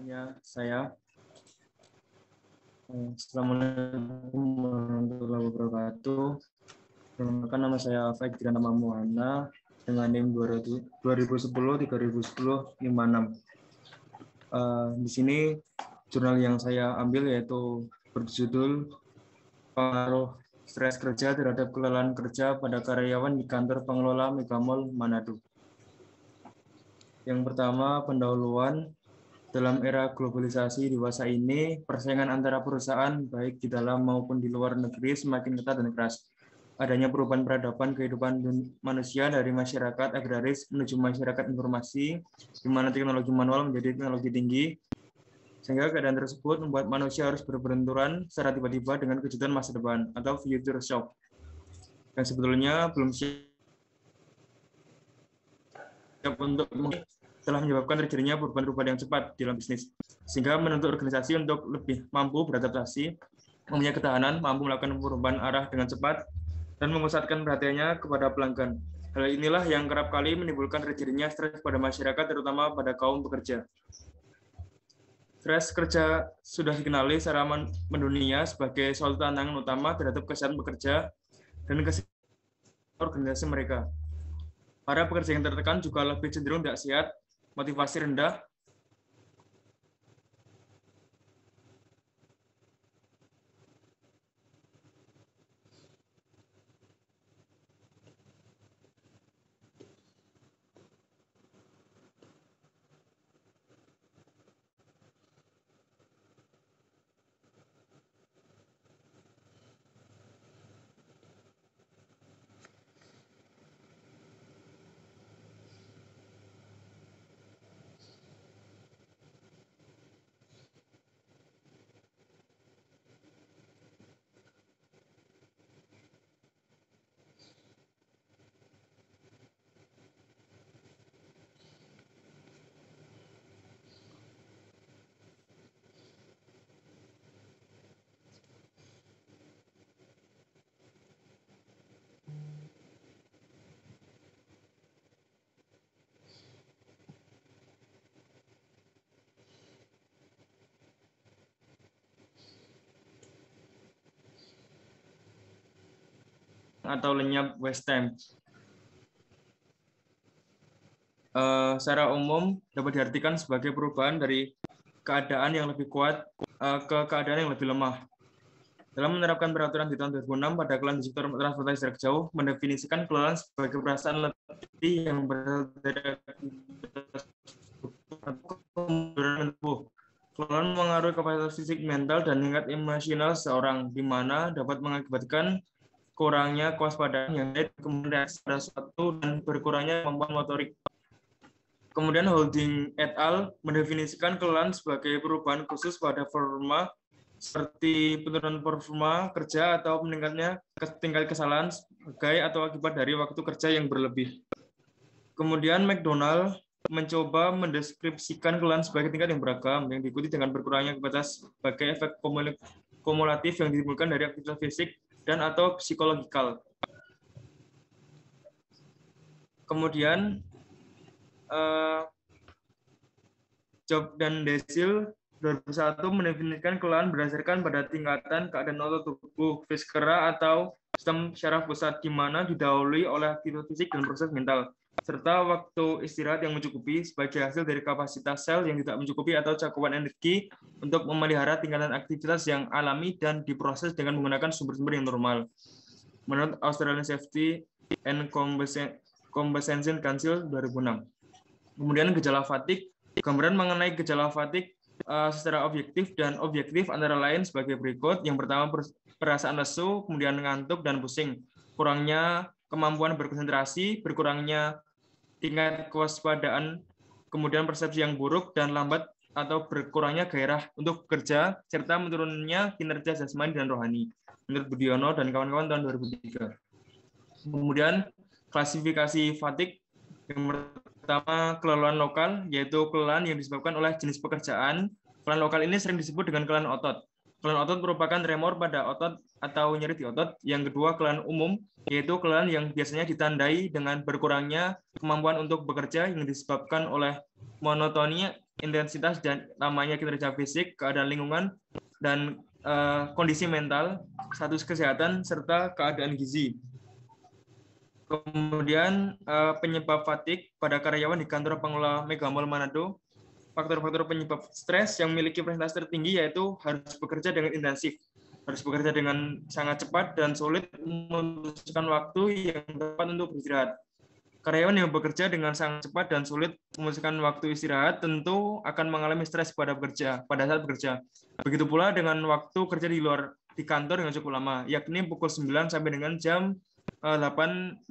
perkenalkannya saya. Assalamualaikum warahmatullahi wabarakatuh. Perkenalkan nama saya Faik Nama Muhana dengan NIM 2010-3010-56. Di sini jurnal yang saya ambil yaitu berjudul Pengaruh Stres Kerja terhadap Kelelahan Kerja pada Karyawan di Kantor Pengelola Megamall Manado. Yang pertama, pendahuluan. Dalam era globalisasi dewasa ini, persaingan antara perusahaan baik di dalam maupun di luar negeri semakin ketat dan keras. Adanya perubahan peradaban kehidupan manusia dari masyarakat agraris menuju masyarakat informasi, di mana teknologi manual menjadi teknologi tinggi, sehingga keadaan tersebut membuat manusia harus berbenturan secara tiba-tiba dengan kejutan masa depan atau future shock. Dan sebetulnya belum siap untuk telah menyebabkan terjadinya perubahan-perubahan yang cepat dalam bisnis, sehingga menuntut organisasi untuk lebih mampu beradaptasi, mempunyai ketahanan, mampu melakukan perubahan arah dengan cepat, dan memusatkan perhatiannya kepada pelanggan. Hal inilah yang kerap kali menimbulkan terjadinya stres pada masyarakat, terutama pada kaum pekerja. Stres kerja sudah dikenali secara mendunia sebagai suatu tantangan utama terhadap kesehatan pekerja dan kesehatan organisasi mereka. Para pekerja yang tertekan juga lebih cenderung tidak sehat, motivasi rendah, atau lenyap waste time. Secara umum dapat diartikan sebagai perubahan dari keadaan yang lebih kuat ke keadaan yang lebih lemah. Dalam menerapkan peraturan di tahun 2006 pada kelelahan di sektor transportasi jarak jauh, mendefinisikan kelelahan sebagai perasaan letih yang berasal dari kemunduran tubuh. Kelelahan mengaruhi kapasitas fisik, mental, dan tingkat emosional seseorang, di mana dapat mengakibatkan kurangnya kewaspadaan yang baik, kemudian reaksi pada suatu, dan berkurangnya kemampuan motorik. Kemudian Holding et al. Mendefinisikan kelelahan sebagai perubahan khusus pada performa seperti penurunan performa kerja atau meningkatnya tingkat kesalahan sebagai atau akibat dari waktu kerja yang berlebih. Kemudian McDonald mencoba mendeskripsikan kelelahan sebagai tingkat yang beragam yang diikuti dengan berkurangnya kapasitas sebagai efek kumulatif yang ditimbulkan dari aktivitas fisik dan atau psikologikal. Kemudian Job dan Desil 2001 mendefinisikan kelelahan berdasarkan pada tingkatan keadaan otot tubuh Fiskera atau sistem syaraf pusat, di mana didahului oleh aktivitas fisik dan proses mental, serta waktu istirahat yang mencukupi sebagai hasil dari kapasitas sel yang tidak mencukupi atau cakupan energi untuk memelihara tingkatan aktivitas yang alami dan diproses dengan menggunakan sumber-sumber yang normal. Menurut Australian Safety and Compensation Council 2006. Kemudian gejala fatigue. Gambaran mengenai gejala fatigue secara objektif dan objektif antara lain sebagai berikut. Yang pertama, perasaan lesu, kemudian ngantuk dan pusing, kurangnya kemampuan berkonsentrasi, berkurangnya tingkat kewaspadaan, kemudian persepsi yang buruk dan lambat atau berkurangnya gairah untuk bekerja, serta menurunnya kinerja jasmani dan rohani. Menurut Budiono dan kawan-kawan tahun 2003. Kemudian klasifikasi fatigue. Yang pertama, kelelahan lokal, yaitu kelelahan yang disebabkan oleh jenis pekerjaan. Kelelahan lokal ini sering disebut dengan kelelahan otot. Kelelahan otot merupakan tremor pada otot atau nyeri di otot. Yang kedua, kelelahan umum, yaitu kelelahan yang biasanya ditandai dengan berkurangnya kemampuan untuk bekerja yang disebabkan oleh monotonia intensitas dan namanya kinerja fisik, keadaan lingkungan, dan kondisi mental, status kesehatan, serta keadaan gizi. Kemudian penyebab fatigue pada karyawan di kantor pengelola Megamall Manado. Faktor-faktor penyebab stres yang memiliki presentasi tertinggi yaitu harus bekerja dengan intensif, harus bekerja dengan sangat cepat dan sulit memutuskan waktu yang tepat untuk beristirahat. Karyawan yang bekerja dengan sangat cepat dan sulit memutuskan waktu istirahat tentu akan mengalami stres pada saat bekerja. Begitu pula dengan waktu kerja di kantor yang cukup lama, yakni pukul 9 sampai dengan jam 18.15,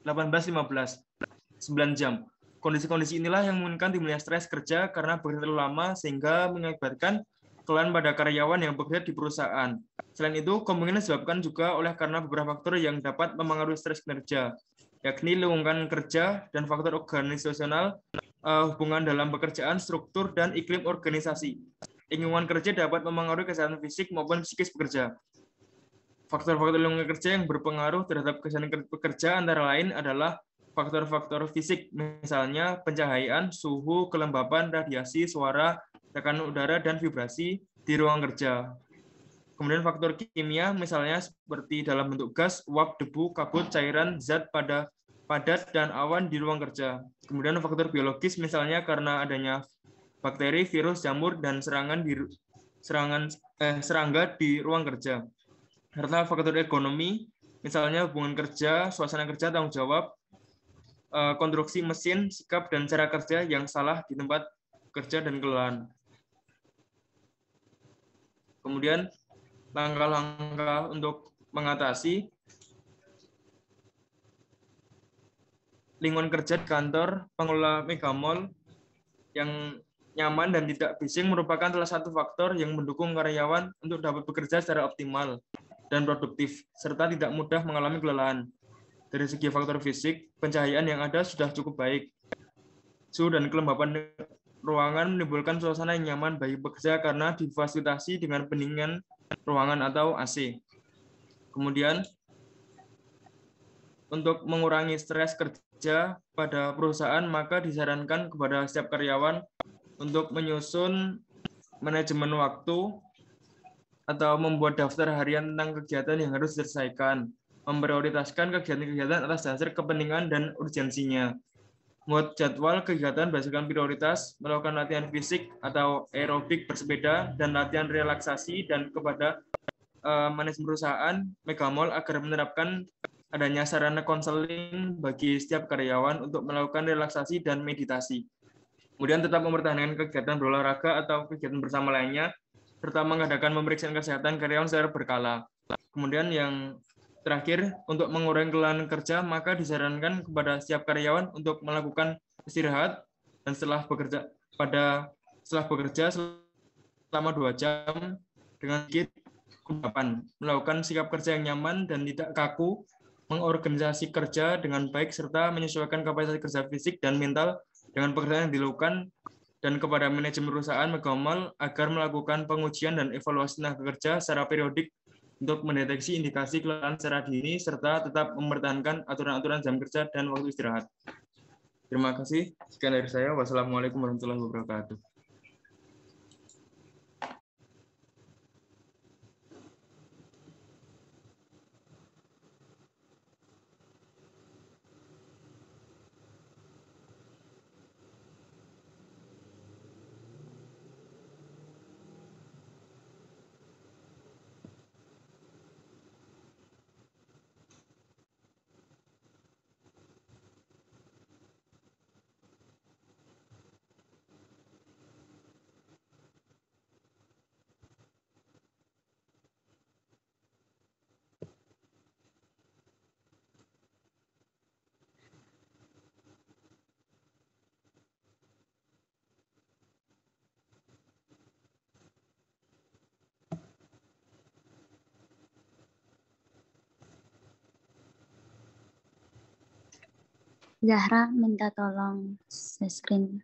9 jam. Kondisi-kondisi inilah yang memungkinkan timbulnya stres kerja karena bekerja terlalu lama sehingga mengakibatkan kelelahan pada karyawan yang bekerja di perusahaan. Selain itu, kemungkinan disebabkan juga oleh karena beberapa faktor yang dapat mempengaruhi stres kinerja, yakni lingkungan kerja dan faktor organisasional, hubungan dalam pekerjaan, struktur, dan iklim organisasi. Lingkungan kerja dapat mempengaruhi kesehatan fisik maupun psikis pekerja. Faktor-faktor lingkungan kerja yang berpengaruh terhadap kesehatan pekerja antara lain adalah faktor-faktor fisik, misalnya pencahayaan, suhu, kelembapan, radiasi, suara, tekanan udara, dan vibrasi di ruang kerja. Kemudian faktor kimia, misalnya seperti dalam bentuk gas, uap, debu, kabut, cairan, zat padat, dan awan di ruang kerja. Kemudian faktor biologis, misalnya karena adanya bakteri, virus, jamur, dan serangga di ruang kerja. Serta faktor ekonomi, misalnya hubungan kerja, suasana kerja, tanggung jawab, konstruksi mesin, sikap, dan cara kerja yang salah di tempat kerja dan kelelahan. Kemudian langkah-langkah untuk mengatasi lingkungan kerja di kantor pengelola Megamall yang nyaman dan tidak bising merupakan salah satu faktor yang mendukung karyawan untuk dapat bekerja secara optimal dan produktif, serta tidak mudah mengalami kelelahan. Dari segi faktor fisik, pencahayaan yang ada sudah cukup baik. Suhu dan kelembapan ruangan menimbulkan suasana yang nyaman bagi pekerja karena difasilitasi dengan pendinginan ruangan atau AC. Kemudian, untuk mengurangi stres kerja pada perusahaan, maka disarankan kepada setiap karyawan untuk menyusun manajemen waktu atau membuat daftar harian tentang kegiatan yang harus diselesaikan, memprioritaskan kegiatan-kegiatan atas dasar kepentingan dan urgensinya, membuat jadwal kegiatan berdasarkan prioritas, melakukan latihan fisik atau aerobik bersepeda, dan latihan relaksasi, dan kepada manajemen perusahaan Megamall agar menerapkan adanya sarana konseling bagi setiap karyawan untuk melakukan relaksasi dan meditasi. Kemudian tetap mempertahankan kegiatan berolahraga atau kegiatan bersama lainnya, serta mengadakan pemeriksaan kesehatan karyawan secara berkala. Kemudian yang terakhir, untuk mengurangi kelelahan kerja, maka disarankan kepada setiap karyawan untuk melakukan istirahat dan setelah bekerja selama 2 jam dengan sedikit kelembapan, melakukan sikap kerja yang nyaman dan tidak kaku, mengorganisasi kerja dengan baik, serta menyesuaikan kapasitas kerja fisik dan mental dengan pekerjaan yang dilakukan, dan kepada manajemen perusahaan Megamall agar melakukan pengujian dan evaluasi tenaga kerja secara periodik untuk mendeteksi indikasi kelelahan secara dini, serta tetap mempertahankan aturan-aturan jam kerja dan waktu istirahat. Terima kasih. Sekian dari saya. Wassalamualaikum warahmatullahi wabarakatuh. Zahra minta tolong share screen.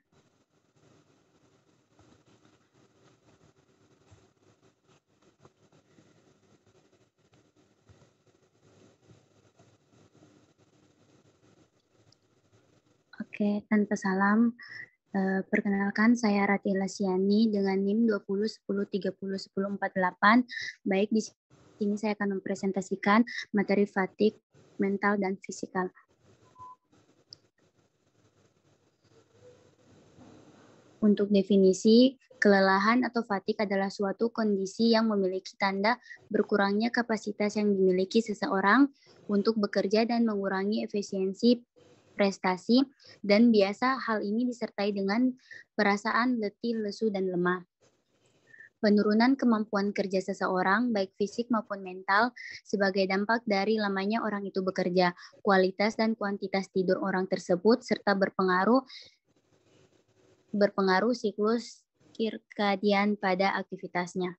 Oke, tanpa salam. Perkenalkan, saya Ratila Siani dengan NIM 2010301048. Baik, di sini saya akan mempresentasikan materi fatigue mental dan fisikal. Untuk definisi, kelelahan atau fatigue adalah suatu kondisi yang memiliki tanda berkurangnya kapasitas yang dimiliki seseorang untuk bekerja dan mengurangi efisiensi prestasi, dan biasa hal ini disertai dengan perasaan letih, lesu, dan lemah. Penurunan kemampuan kerja seseorang, baik fisik maupun mental, sebagai dampak dari lamanya orang itu bekerja, kualitas dan kuantitas tidur orang tersebut, serta berpengaruh siklus sirkadian pada aktivitasnya.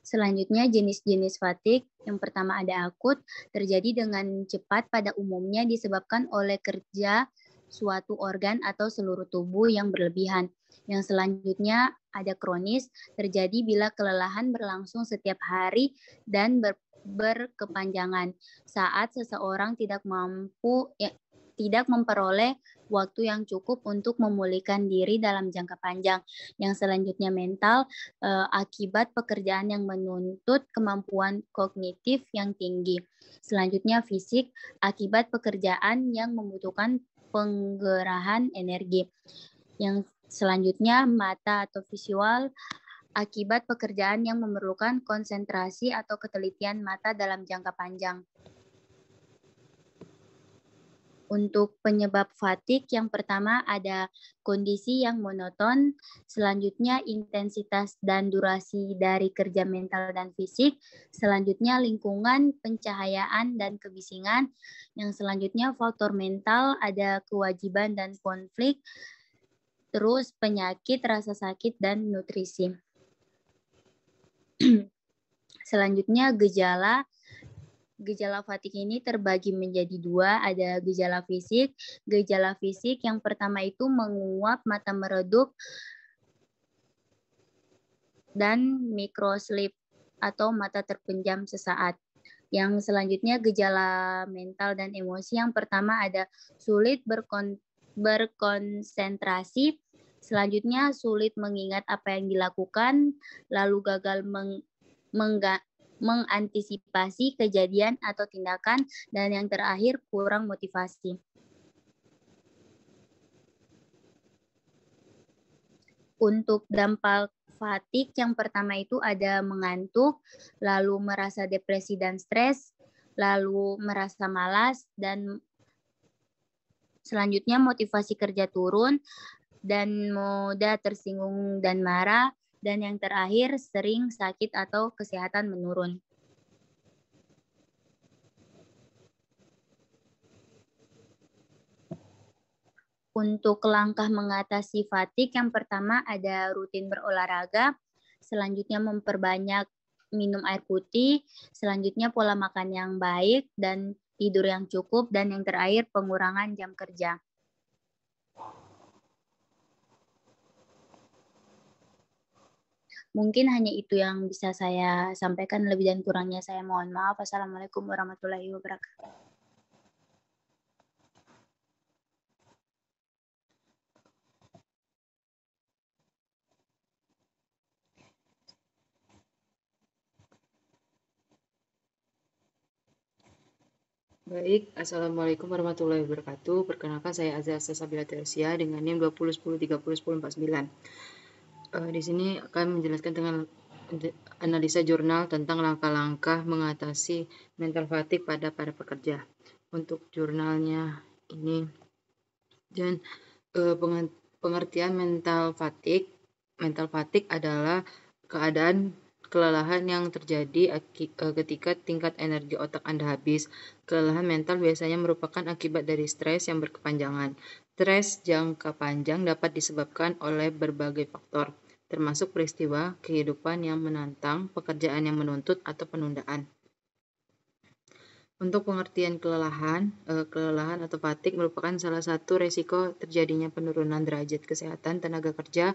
Selanjutnya, jenis-jenis fatigue. Yang pertama ada akut, terjadi dengan cepat, pada umumnya disebabkan oleh kerja suatu organ atau seluruh tubuh yang berlebihan. Yang selanjutnya ada kronis, terjadi bila kelelahan berlangsung setiap hari dan berkepanjangan saat seseorang tidak memperoleh waktu yang cukup untuk memulihkan diri dalam jangka panjang. Yang selanjutnya mental, akibat pekerjaan yang menuntut kemampuan kognitif yang tinggi. Selanjutnya fisik, akibat pekerjaan yang membutuhkan penggerahan energi. Yang selanjutnya mata atau visual, akibat pekerjaan yang memerlukan konsentrasi atau ketelitian mata dalam jangka panjang. Untuk penyebab fatigue, yang pertama ada kondisi yang monoton, selanjutnya intensitas dan durasi dari kerja mental dan fisik, selanjutnya lingkungan, pencahayaan, dan kebisingan, yang selanjutnya faktor mental, ada kewajiban dan konflik, terus penyakit, rasa sakit, dan nutrisi. Selanjutnya gejala fatigue ini terbagi menjadi dua, ada gejala fisik. Gejala fisik yang pertama itu menguap, mata meredup, dan microsleep atau mata terpejam sesaat. Yang selanjutnya gejala mental dan emosi, yang pertama ada sulit berkonsentrasi, selanjutnya sulit mengingat apa yang dilakukan, lalu gagal mengantisipasi kejadian atau tindakan, dan yang terakhir kurang motivasi. Untuk dampak fatigue yang pertama itu ada mengantuk, lalu merasa depresi dan stres, lalu merasa malas, dan selanjutnya motivasi kerja turun, dan mudah tersinggung dan marah, dan yang terakhir sering sakit atau kesehatan menurun. Untuk langkah mengatasi fatigue, yang pertama ada rutin berolahraga, selanjutnya memperbanyak minum air putih, selanjutnya pola makan yang baik dan tidur yang cukup, dan yang terakhir pengurangan jam kerja. Mungkin hanya itu yang bisa saya sampaikan, lebih dan kurangnya saya mohon maaf. Assalamualaikum warahmatullahi wabarakatuh. Baik, Assalamualaikum warahmatullahi wabarakatuh. Perkenalkan saya Azza Sabila Tersia dengan NIM 2010301049. Di sini akan menjelaskan tentang analisa jurnal tentang langkah-langkah mengatasi mental fatigue pada para pekerja. Untuk jurnalnya ini, dan pengertian mental fatigue adalah keadaan kelelahan yang terjadi ketika tingkat energi otak Anda habis. Kelelahan mental biasanya merupakan akibat dari stres yang berkepanjangan. Stres jangka panjang dapat disebabkan oleh berbagai faktor, termasuk peristiwa kehidupan yang menantang, pekerjaan yang menuntut, atau penundaan. Untuk pengertian kelelahan atau fatigue merupakan salah satu resiko terjadinya penurunan derajat kesehatan tenaga kerja.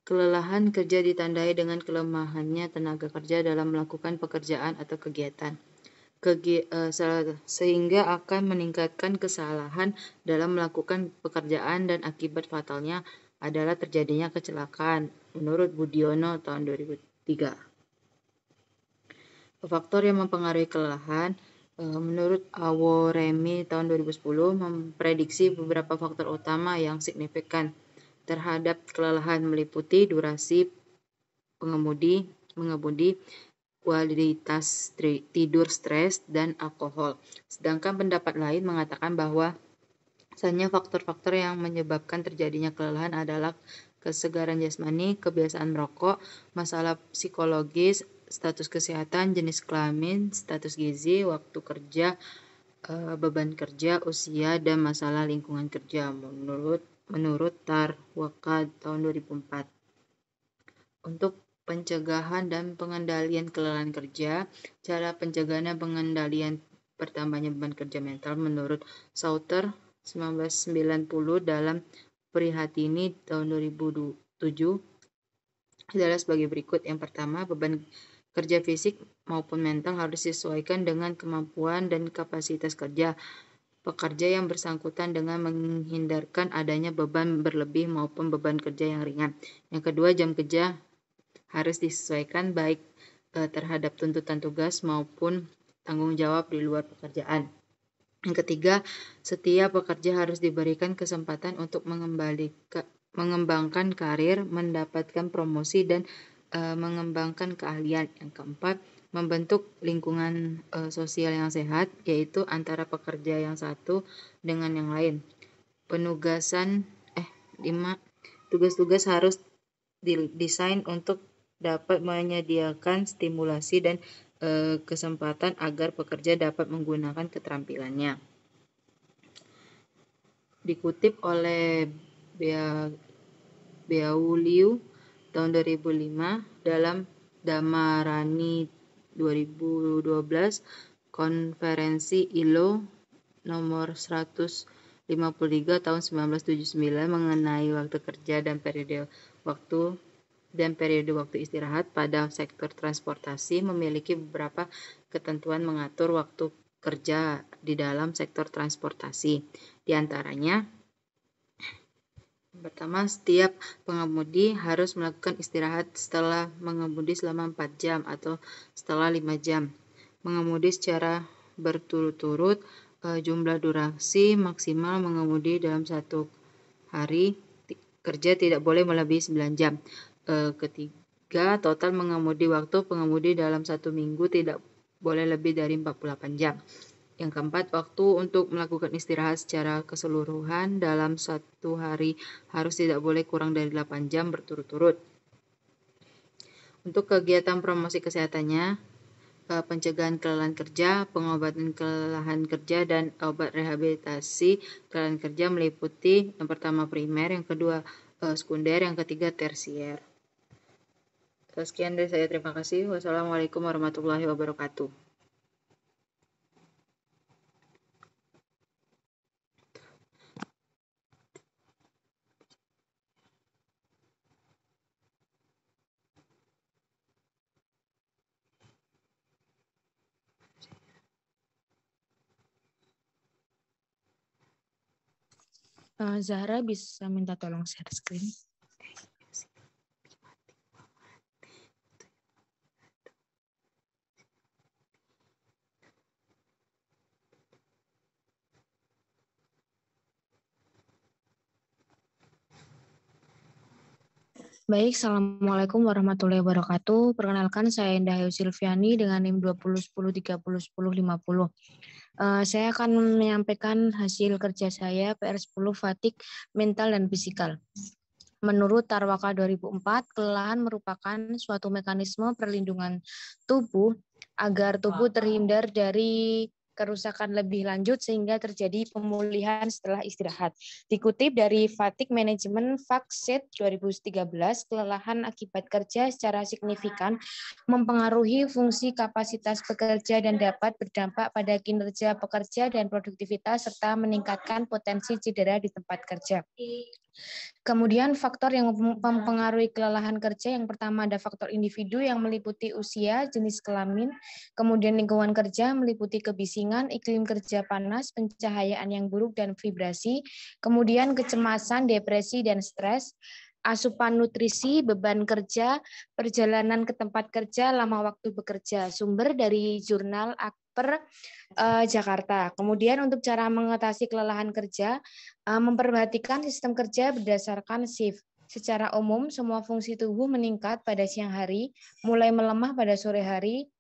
Kelelahan kerja ditandai dengan kelemahannya tenaga kerja dalam melakukan pekerjaan atau kegiatan. sehingga akan meningkatkan kesalahan dalam melakukan pekerjaan dan akibat fatalnya adalah terjadinya kecelakaan, menurut Budiono tahun 2003. Faktor yang mempengaruhi kelelahan, menurut Aworemi tahun 2010 memprediksi beberapa faktor utama yang signifikan terhadap kelelahan, meliputi durasi mengemudi, kualitas tidur, stres, dan alkohol. Sedangkan pendapat lain mengatakan bahwa misalnya faktor-faktor yang menyebabkan terjadinya kelelahan adalah kesegaran jasmani, kebiasaan merokok, masalah psikologis, status kesehatan, jenis kelamin, status gizi, waktu kerja, beban kerja, usia, dan masalah lingkungan kerja menurut Tarwaka tahun 2004. Untuk pencegahan dan pengendalian kelelahan kerja, cara pencegahan dan pengendalian bertambahnya beban kerja mental menurut Sauter 1990 dalam Prihatini tahun 2007 adalah sebagai berikut. Yang pertama, beban kerja fisik maupun mental harus disesuaikan dengan kemampuan dan kapasitas kerja pekerja yang bersangkutan dengan menghindarkan adanya beban berlebih maupun beban kerja yang ringan. Yang kedua, jam kerja harus disesuaikan baik terhadap tuntutan tugas maupun tanggung jawab di luar pekerjaan. Yang ketiga, setiap pekerja harus diberikan kesempatan untuk mengembangkan karir, mendapatkan promosi, dan mengembangkan keahlian. Yang keempat, membentuk lingkungan sosial yang sehat, yaitu antara pekerja yang satu dengan yang lain. Tugas-tugas harus didesain untuk dapat menyediakan stimulasi dan kesempatan agar pekerja dapat menggunakan keterampilannya. Dikutip oleh Beaulieu tahun 2005 dalam Damarani 2012, konferensi ILO nomor 153 tahun 1979 mengenai waktu kerja dan periode waktu istirahat pada sektor transportasi memiliki beberapa ketentuan mengatur waktu kerja di dalam sektor transportasi. Di antaranya, pertama, setiap pengemudi harus melakukan istirahat setelah mengemudi selama 4 jam atau setelah 5 jam. Mengemudi secara berturut-turut, jumlah durasi maksimal mengemudi dalam satu hari kerja tidak boleh melebihi 9 jam. Ketiga, total mengemudi waktu pengemudi dalam satu minggu tidak boleh lebih dari 48 jam. Yang keempat, waktu untuk melakukan istirahat secara keseluruhan dalam satu hari harus tidak boleh kurang dari 8 jam berturut-turut. Untuk kegiatan promosi kesehatannya, pencegahan kelelahan kerja, pengobatan kelelahan kerja, dan obat rehabilitasi kelelahan kerja meliputi yang pertama primer, yang kedua sekunder, yang ketiga tersier. Sekian dari saya, terima kasih. Wassalamualaikum warahmatullahi wabarakatuh. Zahra bisa minta tolong share screen. Baik, Assalamualaikum warahmatullahi wabarakatuh. Perkenalkan, saya Indah Ayu Silviani dengan NIM 2010301050. Saya akan menyampaikan hasil kerja saya PR10 fatigue mental dan fisikal. Menurut Tarwaka 2004, kelelahan merupakan suatu mekanisme perlindungan tubuh agar tubuh terhindar dari kerusakan lebih lanjut sehingga terjadi pemulihan setelah istirahat. Dikutip dari Fatigue Management Factset 2013, kelelahan akibat kerja secara signifikan mempengaruhi fungsi kapasitas pekerja dan dapat berdampak pada kinerja pekerja dan produktivitas serta meningkatkan potensi cedera di tempat kerja. Kemudian faktor yang mempengaruhi kelelahan kerja, yang pertama ada faktor individu yang meliputi usia, jenis kelamin, kemudian lingkungan kerja meliputi kebisingan, iklim kerja panas, pencahayaan yang buruk, dan vibrasi, kemudian kecemasan, depresi, dan stres, asupan nutrisi, beban kerja, perjalanan ke tempat kerja, lama waktu bekerja. Sumber dari jurnal Akper Jakarta. Kemudian untuk cara mengatasi kelelahan kerja, memperhatikan sistem kerja berdasarkan shift. Secara umum, semua fungsi tubuh meningkat pada siang hari, mulai melemah pada sore hari,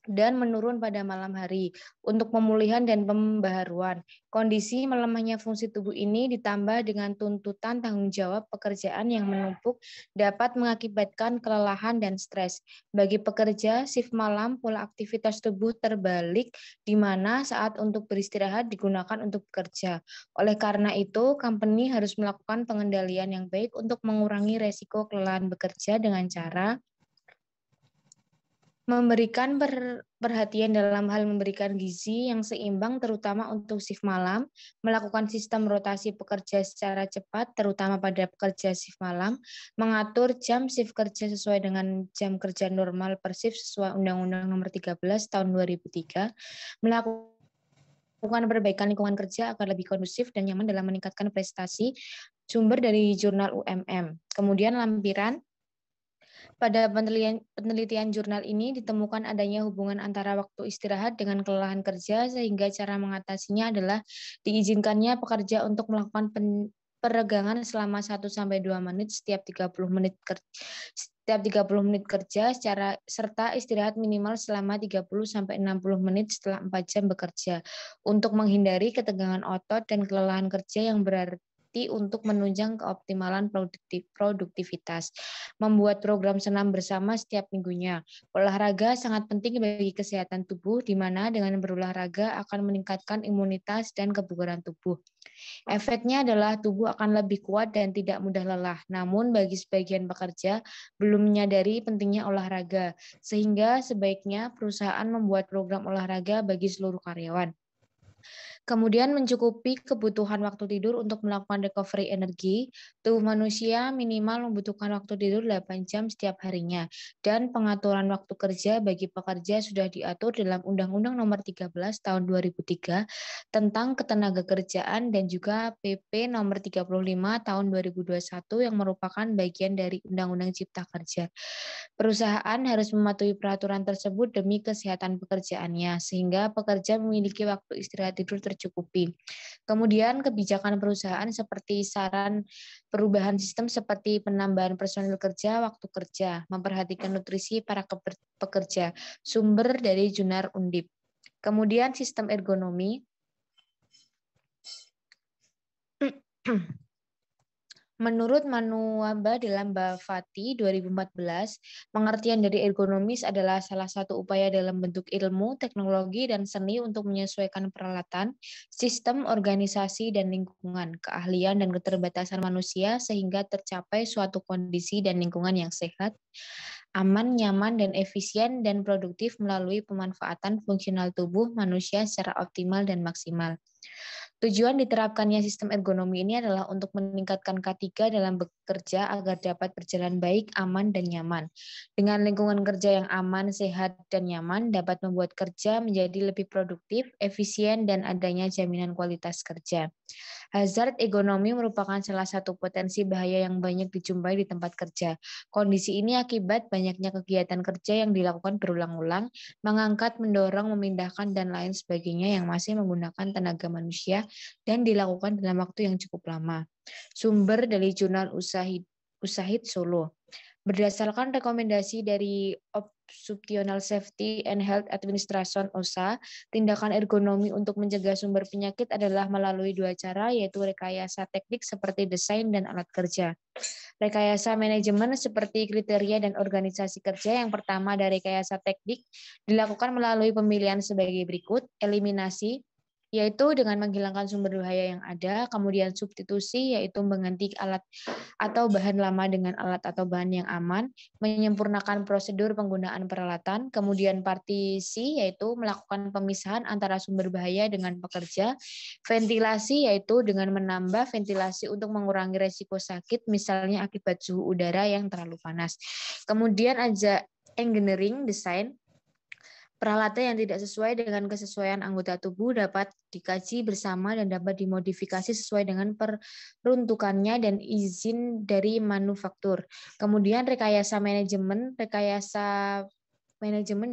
dan menurun pada malam hari. Untuk pemulihan dan pembaharuan, kondisi melemahnya fungsi tubuh ini ditambah dengan tuntutan tanggung jawab pekerjaan yang menumpuk dapat mengakibatkan kelelahan dan stres. Bagi pekerja, shift malam pola aktivitas tubuh terbalik, di mana saat untuk beristirahat digunakan untuk bekerja. Oleh karena itu, company harus melakukan pengendalian yang baik untuk mengurangi resiko kelelahan bekerja dengan cara memberikan perhatian dalam hal memberikan gizi yang seimbang terutama untuk shift malam, melakukan sistem rotasi pekerja secara cepat terutama pada pekerja shift malam, mengatur jam shift kerja sesuai dengan jam kerja normal per shift sesuai Undang-Undang Nomor 13 Tahun 2003, melakukan perbaikan lingkungan kerja agar lebih kondusif dan nyaman dalam meningkatkan prestasi. Sumber dari jurnal UMM. Kemudian lampiran. Pada penelitian jurnal ini ditemukan adanya hubungan antara waktu istirahat dengan kelelahan kerja, sehingga cara mengatasinya adalah diizinkannya pekerja untuk melakukan peregangan selama 1-2 menit setiap 30 menit kerja serta istirahat minimal selama 30-60 menit setelah 4 jam bekerja untuk menghindari ketegangan otot dan kelelahan kerja yang berarti untuk menunjang keoptimalan produktivitas. Membuat program senam bersama setiap minggunya. Olahraga sangat penting bagi kesehatan tubuh, di mana dengan berolahraga akan meningkatkan imunitas dan kebugaran tubuh. Efeknya adalah tubuh akan lebih kuat dan tidak mudah lelah. Namun bagi sebagian pekerja belum menyadari pentingnya olahraga, sehingga sebaiknya perusahaan membuat program olahraga bagi seluruh karyawan. Kemudian mencukupi kebutuhan waktu tidur untuk melakukan recovery energi. Tubuh manusia minimal membutuhkan waktu tidur 8 jam setiap harinya. Dan pengaturan waktu kerja bagi pekerja sudah diatur dalam Undang-Undang Nomor 13 Tahun 2003 tentang Ketenagakerjaan dan juga PP Nomor 35 Tahun 2021 yang merupakan bagian dari Undang-Undang Cipta Kerja. Perusahaan harus mematuhi peraturan tersebut demi kesehatan pekerjaannya, sehingga pekerja memiliki waktu istirahat tidur tercukupi. Kemudian kebijakan perusahaan seperti saran perubahan sistem seperti penambahan personil kerja, waktu kerja, memperhatikan nutrisi para pekerja, sumber dari jurnal Undip. Kemudian sistem ergonomi. Menurut Manuaba dalam Bafati 2014, pengertian dari ergonomis adalah salah satu upaya dalam bentuk ilmu, teknologi, dan seni untuk menyesuaikan peralatan, sistem, organisasi, dan lingkungan, keahlian, dan keterbatasan manusia sehingga tercapai suatu kondisi dan lingkungan yang sehat, aman, nyaman, dan efisien dan produktif melalui pemanfaatan fungsional tubuh manusia secara optimal dan maksimal. Tujuan diterapkannya sistem ergonomi ini adalah untuk meningkatkan K3 dalam bekerja agar dapat berjalan baik, aman, dan nyaman. Dengan lingkungan kerja yang aman, sehat, dan nyaman dapat membuat kerja menjadi lebih produktif, efisien, dan adanya jaminan kualitas kerja. Hazard ergonomi merupakan salah satu potensi bahaya yang banyak dijumpai di tempat kerja. Kondisi ini akibat banyaknya kegiatan kerja yang dilakukan berulang-ulang, mengangkat, mendorong, memindahkan, dan lain sebagainya yang masih menggunakan tenaga manusia dan dilakukan dalam waktu yang cukup lama. Sumber dari jurnal Usahid Solo. Berdasarkan rekomendasi dari Occupational Safety and Health Administration (OSHA), tindakan ergonomi untuk mencegah sumber penyakit adalah melalui 2 cara, yaitu rekayasa teknik seperti desain dan alat kerja. Rekayasa manajemen seperti kriteria dan organisasi kerja. Yang pertama dari rekayasa teknik dilakukan melalui pemilihan sebagai berikut: eliminasi, yaitu dengan menghilangkan sumber bahaya yang ada, kemudian substitusi, yaitu mengganti alat atau bahan lama dengan alat atau bahan yang aman, menyempurnakan prosedur penggunaan peralatan, kemudian partisi, yaitu melakukan pemisahan antara sumber bahaya dengan pekerja, ventilasi, yaitu dengan menambah ventilasi untuk mengurangi resiko sakit, misalnya akibat suhu udara yang terlalu panas. Kemudian ada engineering, desain. Peralatan yang tidak sesuai dengan kesesuaian anggota tubuh dapat dikaji bersama dan dapat dimodifikasi sesuai dengan peruntukannya dan izin dari manufaktur. Kemudian rekayasa manajemen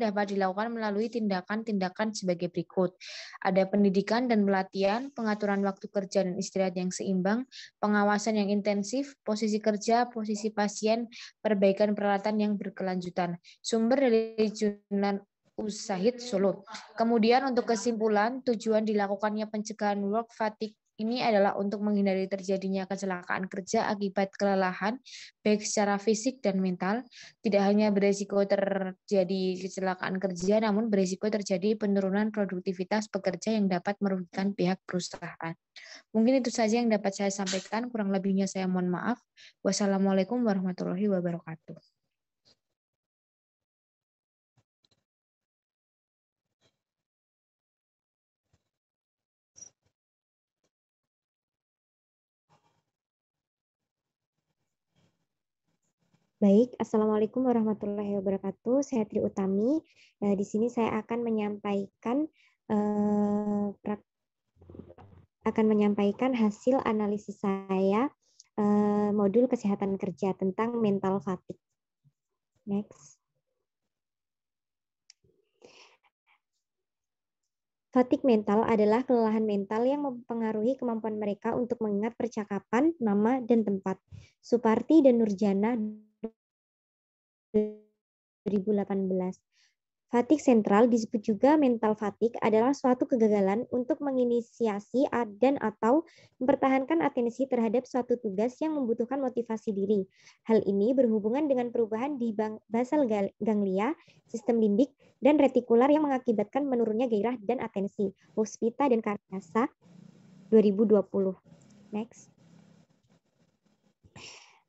dapat dilakukan melalui tindakan-tindakan sebagai berikut. Ada pendidikan dan pelatihan, pengaturan waktu kerja dan istirahat yang seimbang, pengawasan yang intensif, posisi kerja, posisi pasien, perbaikan peralatan yang berkelanjutan. Sumber dari jurnal Ushahid Solo. Kemudian untuk kesimpulan, tujuan dilakukannya pencegahan work fatigue ini adalah untuk menghindari terjadinya kecelakaan kerja akibat kelelahan, baik secara fisik dan mental. Tidak hanya beresiko terjadi kecelakaan kerja, namun beresiko terjadi penurunan produktivitas pekerja yang dapat merugikan pihak perusahaan. Mungkin itu saja yang dapat saya sampaikan, kurang lebihnya saya mohon maaf. Wassalamualaikum warahmatullahi wabarakatuh. Baik, Assalamualaikum warahmatullahi wabarakatuh. Saya Tri Utami. Di sini saya akan menyampaikan hasil analisis saya modul kesehatan kerja tentang mental fatigue. Next. Fatigue mental adalah kelelahan mental yang mempengaruhi kemampuan mereka untuk mengingat percakapan, nama, dan tempat. Suparti dan Nurjana 2018. Fatigue sentral disebut juga mental fatigue adalah suatu kegagalan untuk menginisiasi dan atau mempertahankan atensi terhadap suatu tugas yang membutuhkan motivasi diri. Hal ini berhubungan dengan perubahan di basal ganglia, sistem limbik, dan retikular yang mengakibatkan menurunnya gairah dan atensi. Puspita dan Karyasa 2020. Next.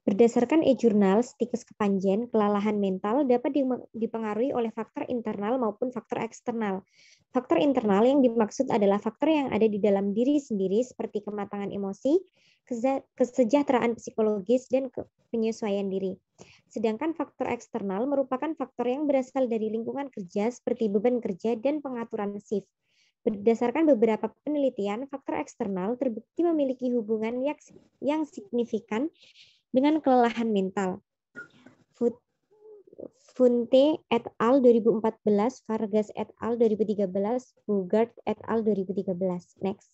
Berdasarkan e-jurnal Stikus Kepanjen, kelelahan mental dapat dipengaruhi oleh faktor internal maupun faktor eksternal. Faktor internal yang dimaksud adalah faktor yang ada di dalam diri sendiri seperti kematangan emosi, kesejahteraan psikologis, dan penyesuaian diri. Sedangkan faktor eksternal merupakan faktor yang berasal dari lingkungan kerja seperti beban kerja dan pengaturan shift. Berdasarkan beberapa penelitian, faktor eksternal terbukti memiliki hubungan yang signifikan dengan kelelahan mental. Funte et al. 2014, Vargas et al. 2013, Bugart et al. 2013. Next.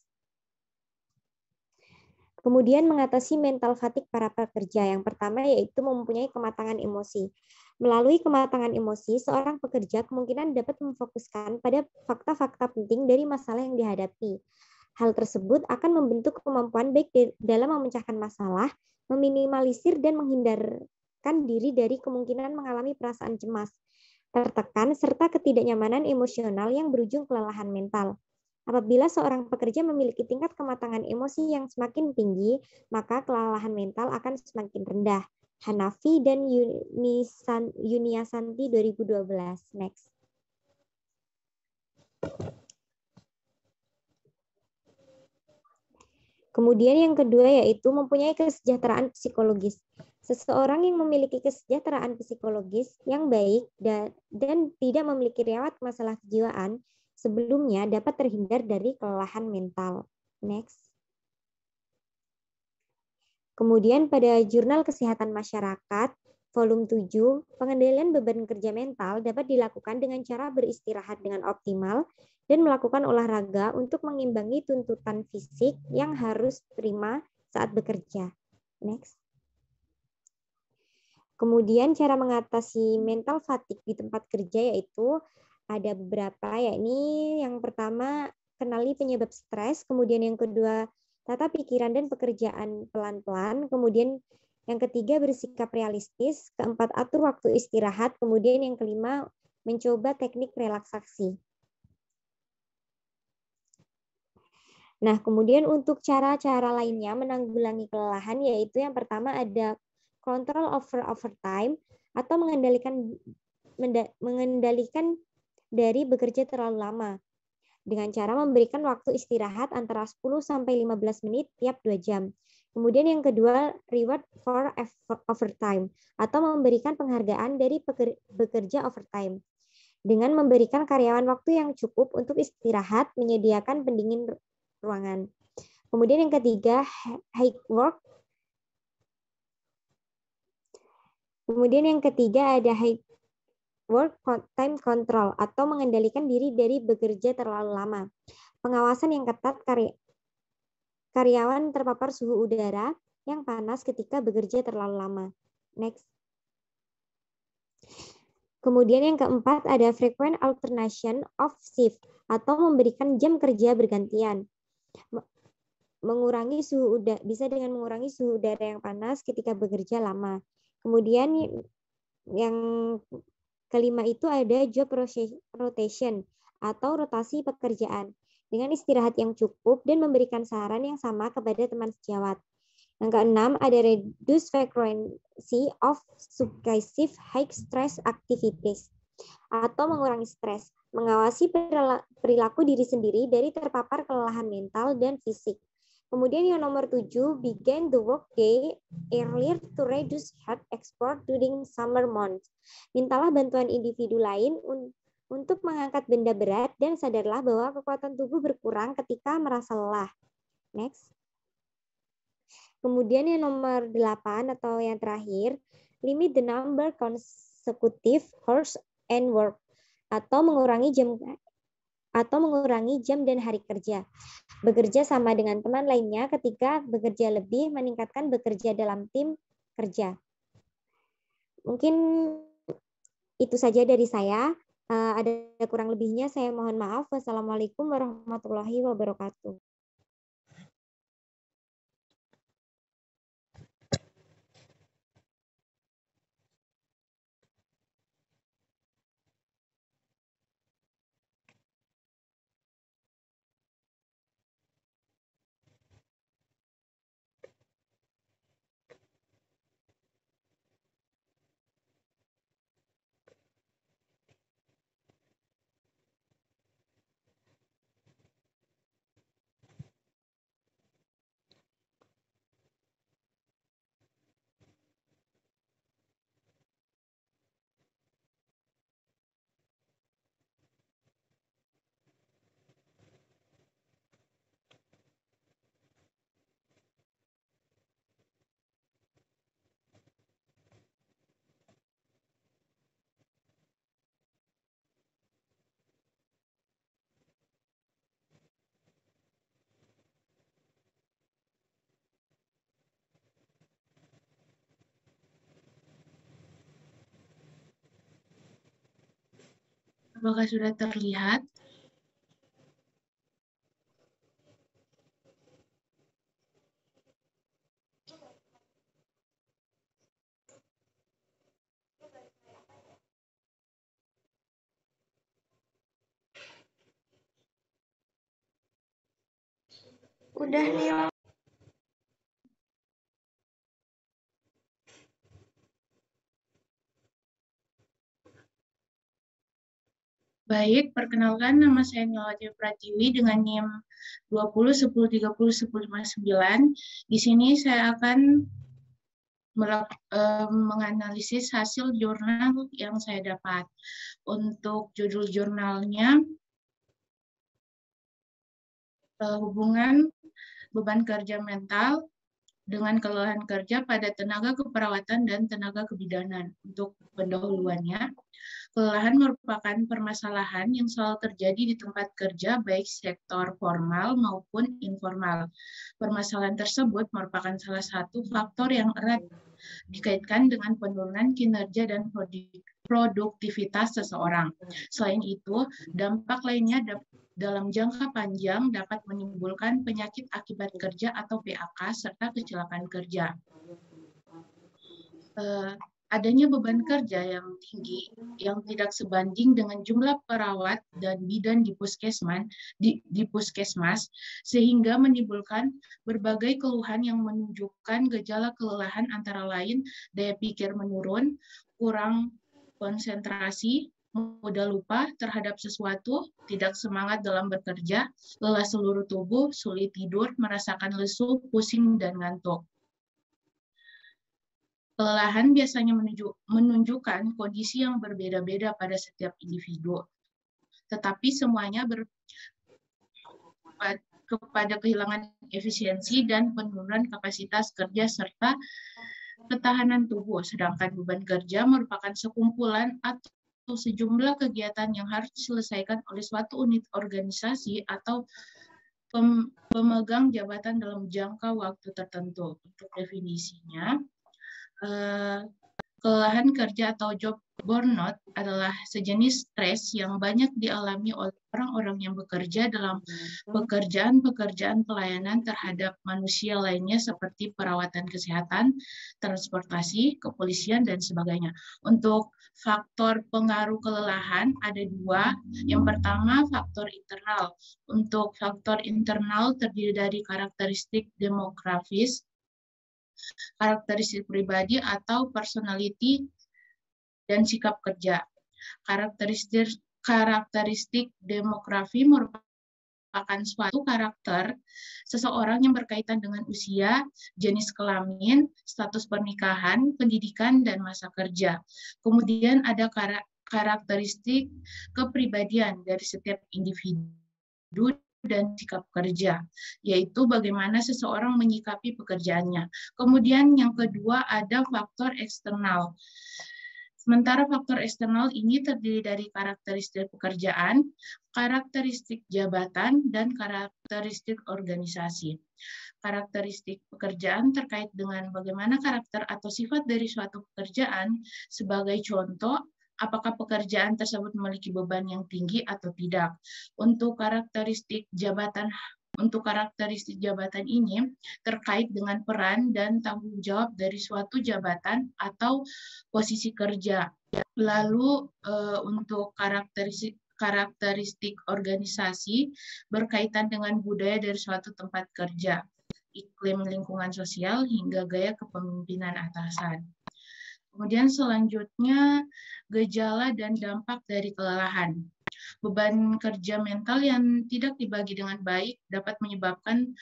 Kemudian mengatasi mental fatigue para pekerja. Yang pertama yaitu mempunyai kematangan emosi. Melalui kematangan emosi, seorang pekerja kemungkinan dapat memfokuskan pada fakta-fakta penting dari masalah yang dihadapi. Hal tersebut akan membentuk kemampuan baik dalam memecahkan masalah, meminimalisir dan menghindarkan diri dari kemungkinan mengalami perasaan cemas, tertekan, serta ketidaknyamanan emosional yang berujung kelelahan mental. Apabila seorang pekerja memiliki tingkat kematangan emosi yang semakin tinggi, maka kelelahan mental akan semakin rendah. Hanafi dan Yuniasanti 2012. Next. Kemudian yang kedua yaitu mempunyai kesejahteraan psikologis. Seseorang yang memiliki kesejahteraan psikologis yang baik dan tidak memiliki riwayat masalah kejiwaan sebelumnya dapat terhindar dari kelelahan mental. Next. Kemudian pada Jurnal Kesehatan Masyarakat volume 7, pengendalian beban kerja mental dapat dilakukan dengan cara beristirahat dengan optimal dan melakukan olahraga untuk mengimbangi tuntutan fisik yang harus prima saat bekerja. Next. Kemudian cara mengatasi mental fatigue di tempat kerja yaitu ada beberapa, yakni yang pertama kenali penyebab stres, kemudian yang kedua tata pikiran dan pekerjaan pelan-pelan, kemudian yang ketiga bersikap realistis, keempat atur waktu istirahat, kemudian yang kelima mencoba teknik relaksasi. Nah, kemudian untuk cara-cara lainnya menanggulangi kelelahan yaitu yang pertama ada control over overtime atau mengendalikan dari bekerja terlalu lama dengan cara memberikan waktu istirahat antara 10 sampai 15 menit tiap 2 jam. Kemudian yang kedua, reward for overtime atau memberikan penghargaan dari bekerja overtime dengan memberikan karyawan waktu yang cukup untuk istirahat, menyediakan pendingin ruangan. Kemudian yang ketiga, high work. Kemudian yang ketiga ada high work time control atau mengendalikan diri dari bekerja terlalu lama. Pengawasan yang ketat karyawan terpapar suhu udara yang panas ketika bekerja terlalu lama. Next. Kemudian yang keempat ada frequent alternation of shift atau memberikan jam kerja bergantian. Mengurangi suhu udara bisa dengan mengurangi suhu udara yang panas ketika bekerja lama. Kemudian yang kelima itu ada job rotation atau rotasi pekerjaan dengan istirahat yang cukup dan memberikan saran yang sama kepada teman sejawat. Yang keenam ada reduce frequency of subversive high stress activities atau mengurangi stres, mengawasi perilaku diri sendiri dari terpapar kelelahan mental dan fisik. Kemudian yang nomor 7, begin the workday earlier to reduce heat export during summer months. Mintalah bantuan individu lain untuk mengangkat benda berat dan sadarlah bahwa kekuatan tubuh berkurang ketika merasa lelah. Next. Kemudian yang nomor 8 atau yang terakhir, limit the number consecutive hours and work atau mengurangi jam dan hari kerja. Bekerja sama dengan teman lainnya ketika bekerja lebih meningkatkan bekerja dalam tim kerja. Mungkin itu saja dari saya. Ada kurang lebihnya saya mohon maaf. Wassalamualaikum warahmatullahi wabarakatuh. Apakah sudah terlihat? Udah nih. Baik, perkenalkan nama saya Nilawati Pratiwi dengan NIM 2010301059. Di sini saya akan menganalisis hasil jurnal yang saya dapat. Untuk judul jurnalnya, hubungan beban kerja mental dengan kelelahan kerja pada tenaga keperawatan dan tenaga kebidanan. Untuk pendahuluannya, kelelahan merupakan permasalahan yang selalu terjadi di tempat kerja, baik sektor formal maupun informal. Permasalahan tersebut merupakan salah satu faktor yang erat dikaitkan dengan penurunan kinerja dan produktivitas seseorang. Selain itu, dampak lainnya dalam jangka panjang dapat menimbulkan penyakit akibat kerja atau PAK serta kecelakaan kerja. adanya beban kerja yang tinggi yang tidak sebanding dengan jumlah perawat dan bidan di puskesmas sehingga menimbulkan berbagai keluhan yang menunjukkan gejala kelelahan antara lain daya pikir menurun, kurang konsentrasi, mudah lupa terhadap sesuatu, tidak semangat dalam bekerja, lelah seluruh tubuh, sulit tidur, merasakan lesu, pusing, dan ngantuk. Kelelahan biasanya menunjukkan kondisi yang berbeda-beda pada setiap individu, tetapi semuanya kepada kehilangan efisiensi dan penurunan kapasitas kerja serta ketahanan tubuh, sedangkan beban kerja merupakan sekumpulan atau sejumlah kegiatan yang harus diselesaikan oleh suatu unit organisasi atau pemegang jabatan dalam jangka waktu tertentu. Untuk definisinya, kelelahan kerja atau job burnout adalah sejenis stres yang banyak dialami oleh orang-orang yang bekerja dalam pekerjaan-pekerjaan pelayanan terhadap manusia lainnya seperti perawatan kesehatan, transportasi, kepolisian, dan sebagainya. Untuk faktor pengaruh kelelahan ada dua. Yang pertama, faktor internal. Untuk faktor internal terdiri dari karakteristik demografis, karakteristik pribadi atau personality, dan sikap kerja. Karakteristik demografi merupakan suatu karakter seseorang yang berkaitan dengan usia, jenis kelamin, status pernikahan, pendidikan, dan masa kerja. Kemudian ada karakteristik kepribadian dari setiap individu dan sikap kerja, yaitu bagaimana seseorang menyikapi pekerjaannya. Kemudian yang kedua ada faktor eksternal. Sementara faktor eksternal ini terdiri dari karakteristik pekerjaan, karakteristik jabatan, dan karakteristik organisasi. Karakteristik pekerjaan terkait dengan bagaimana karakter atau sifat dari suatu pekerjaan. Sebagai contoh, apakah pekerjaan tersebut memiliki beban yang tinggi atau tidak. Untuk karakteristik jabatan ini terkait dengan peran dan tanggung jawab dari suatu jabatan atau posisi kerja. Lalu untuk karakteristik organisasi berkaitan dengan budaya dari suatu tempat kerja, iklim lingkungan sosial, hingga gaya kepemimpinan atasan. Kemudian selanjutnya, gejala dan dampak dari kelelahan. Beban kerja mental yang tidak dibagi dengan baik dapat menyebabkan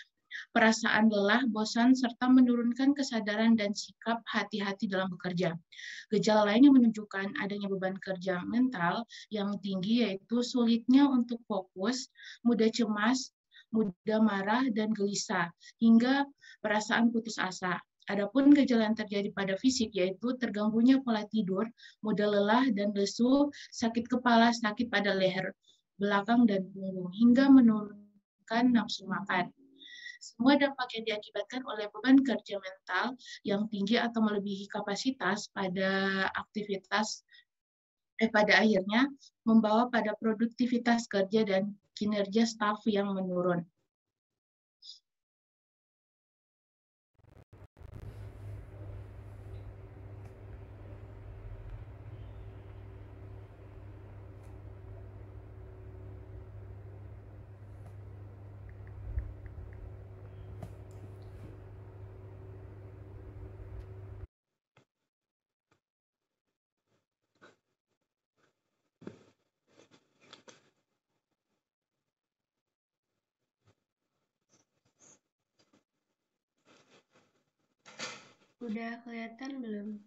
perasaan lelah, bosan, serta menurunkan kesadaran dan sikap hati-hati dalam bekerja. Gejala lain yang menunjukkan adanya beban kerja mental yang tinggi yaitu sulitnya untuk fokus, mudah cemas, mudah marah, dan gelisah, hingga perasaan putus asa. Adapun gejala yang terjadi pada fisik yaitu terganggunya pola tidur, mudah lelah dan lesu, sakit kepala, sakit pada leher belakang dan punggung, hingga menurunkan nafsu makan. Semua dampak yang diakibatkan oleh beban kerja mental yang tinggi atau melebihi kapasitas pada akhirnya membawa pada produktivitas kerja dan kinerja staf yang menurun. Udah kelihatan belum?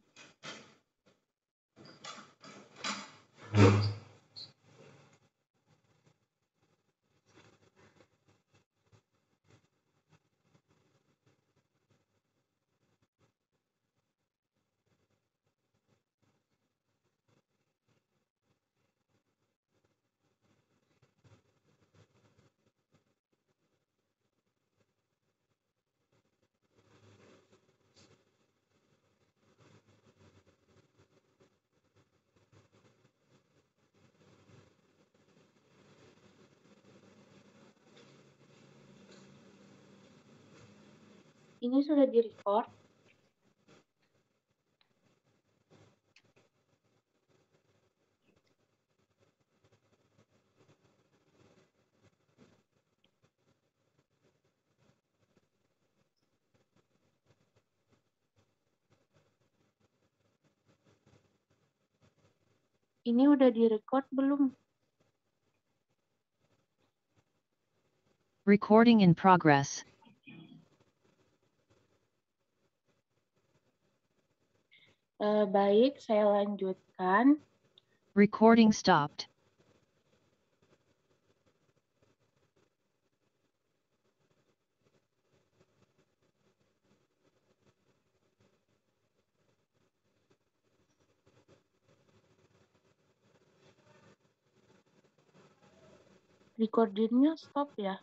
Ini sudah di-record? Ini udah direcord belum? Recording in progress. Baik, saya lanjutkan. Recording stopped. Recordingnya stop ya?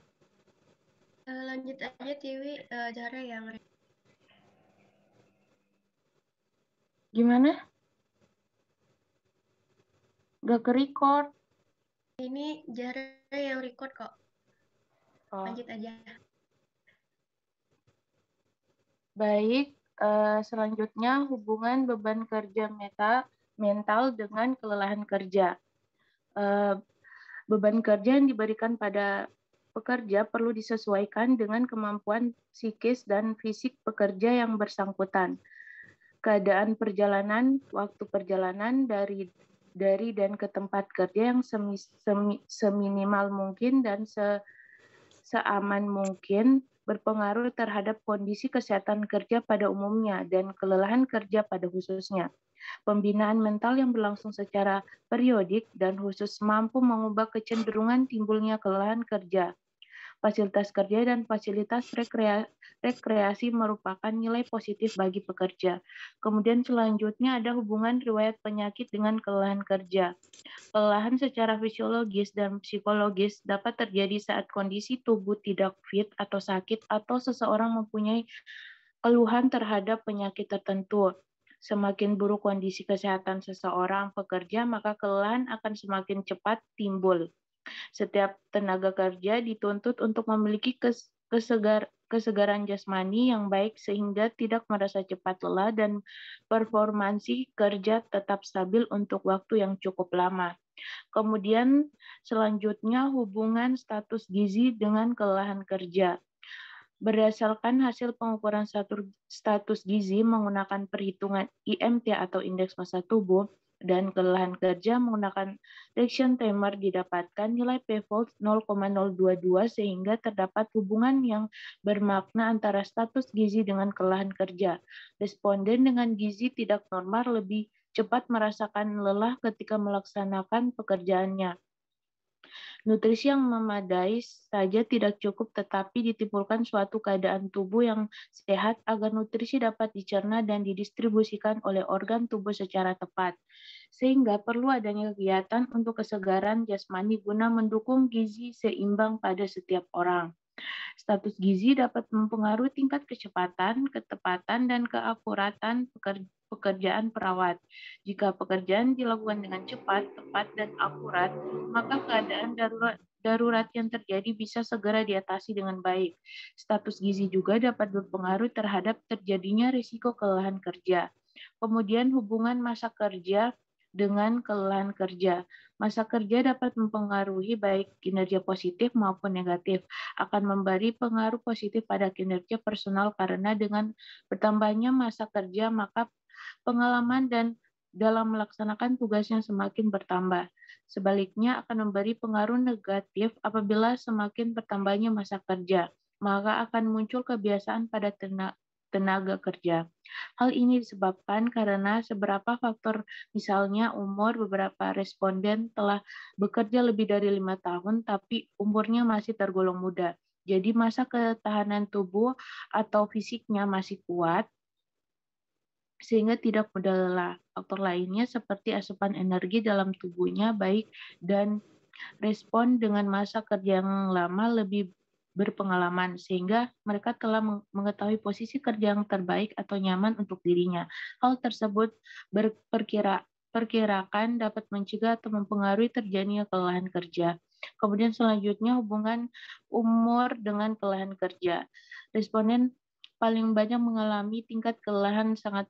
Lanjut aja Tiwi, cara yang Gimana? Gak ke-record. ini Jara yang record kok. Oh. Lanjut aja. Baik, selanjutnya hubungan beban kerja mental dengan kelelahan kerja. Beban kerja yang diberikan pada pekerja perlu disesuaikan dengan kemampuan psikis dan fisik pekerja yang bersangkutan. Keadaan perjalanan, waktu perjalanan dari dan ke tempat kerja yang seminimal mungkin dan seaman mungkin berpengaruh terhadap kondisi kesehatan kerja pada umumnya dan kelelahan kerja pada khususnya. Pembinaan mental yang berlangsung secara periodik dan khusus mampu mengubah kecenderungan timbulnya kelelahan kerja. Fasilitas kerja dan fasilitas rekreasi merupakan nilai positif bagi pekerja. Kemudian selanjutnya ada hubungan riwayat penyakit dengan kelelahan kerja. Kelelahan secara fisiologis dan psikologis dapat terjadi saat kondisi tubuh tidak fit atau sakit atau seseorang mempunyai keluhan terhadap penyakit tertentu. Semakin buruk kondisi kesehatan seseorang pekerja, maka kelelahan akan semakin cepat timbul. Setiap tenaga kerja dituntut untuk memiliki kesegaran jasmani yang baik sehingga tidak merasa cepat lelah dan performansi kerja tetap stabil untuk waktu yang cukup lama. Kemudian selanjutnya hubungan status gizi dengan kelelahan kerja. Berdasarkan hasil pengukuran status gizi menggunakan perhitungan IMT atau indeks massa tubuh dan kelelahan kerja menggunakan reaction timer didapatkan nilai P-Volt 0,022 sehingga terdapat hubungan yang bermakna antara status gizi dengan kelelahan kerja. Responden dengan gizi tidak normal lebih cepat merasakan lelah ketika melaksanakan pekerjaannya. Nutrisi yang memadai saja tidak cukup, tetapi ditimbulkan suatu keadaan tubuh yang sehat agar nutrisi dapat dicerna dan didistribusikan oleh organ tubuh secara tepat. Sehingga perlu adanya kegiatan untuk kesegaran jasmani guna mendukung gizi seimbang pada setiap orang. Status gizi dapat mempengaruhi tingkat kecepatan, ketepatan, dan keakuratan pekerjaan perawat. Jika pekerjaan dilakukan dengan cepat, tepat, dan akurat, maka keadaan darurat yang terjadi bisa segera diatasi dengan baik. Status gizi juga dapat berpengaruh terhadap terjadinya risiko kelelahan kerja. Kemudian hubungan masa kerja dengan kelelahan kerja. Masa kerja dapat mempengaruhi baik kinerja positif maupun negatif, akan memberi pengaruh positif pada kinerja personal karena dengan bertambahnya masa kerja maka pengalaman dan dalam melaksanakan tugasnya semakin bertambah. Sebaliknya akan memberi pengaruh negatif apabila semakin bertambahnya masa kerja, maka akan muncul kebiasaan pada tenaga kerja. Hal ini disebabkan karena seberapa faktor, misalnya umur. Beberapa responden telah bekerja lebih dari 5 tahun, tapi umurnya masih tergolong muda. Jadi masa ketahanan tubuh atau fisiknya masih kuat, sehingga tidak mudah lelah. Faktor lainnya seperti asupan energi dalam tubuhnya baik dan respon dengan masa kerja yang lama lebih berpengalaman, sehingga mereka telah mengetahui posisi kerja yang terbaik atau nyaman untuk dirinya. Hal tersebut perkirakan dapat mencegah atau mempengaruhi terjadinya kelelahan kerja. Kemudian selanjutnya hubungan umur dengan kelelahan kerja. Responden paling banyak mengalami tingkat kelelahan sangat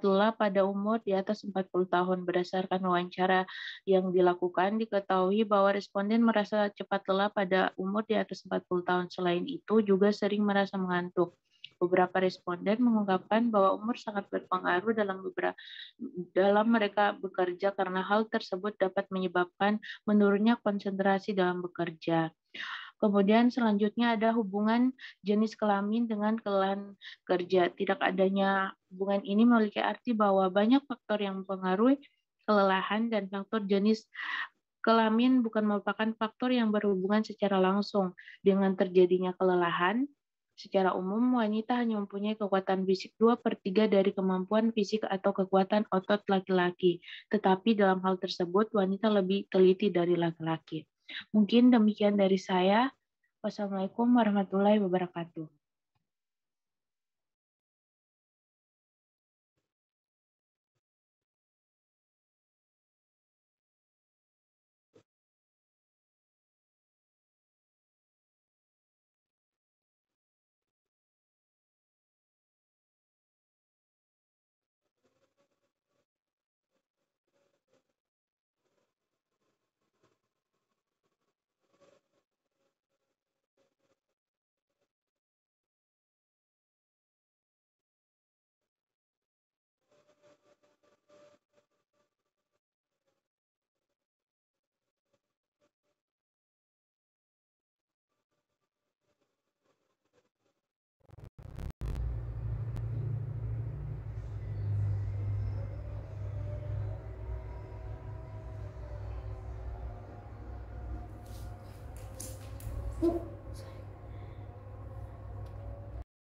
lelah pada umur di atas 40 tahun. Berdasarkan wawancara yang dilakukan, diketahui bahwa responden merasa cepat lelah pada umur di atas 40 tahun. Selain itu, juga sering merasa mengantuk. Beberapa responden mengungkapkan bahwa umur sangat berpengaruh dalam mereka bekerja karena hal tersebut dapat menyebabkan menurunnya konsentrasi dalam bekerja. Kemudian selanjutnya ada hubungan jenis kelamin dengan kelelahan kerja. Tidak adanya hubungan ini memiliki arti bahwa banyak faktor yang mempengaruhi kelelahan dan faktor jenis kelamin bukan merupakan faktor yang berhubungan secara langsung dengan terjadinya kelelahan. Secara umum, wanita hanya mempunyai kekuatan fisik 2/3 dari kemampuan fisik atau kekuatan otot laki-laki. Tetapi dalam hal tersebut, wanita lebih teliti dari laki-laki. Mungkin demikian dari saya. Wassalamualaikum warahmatullahi wabarakatuh.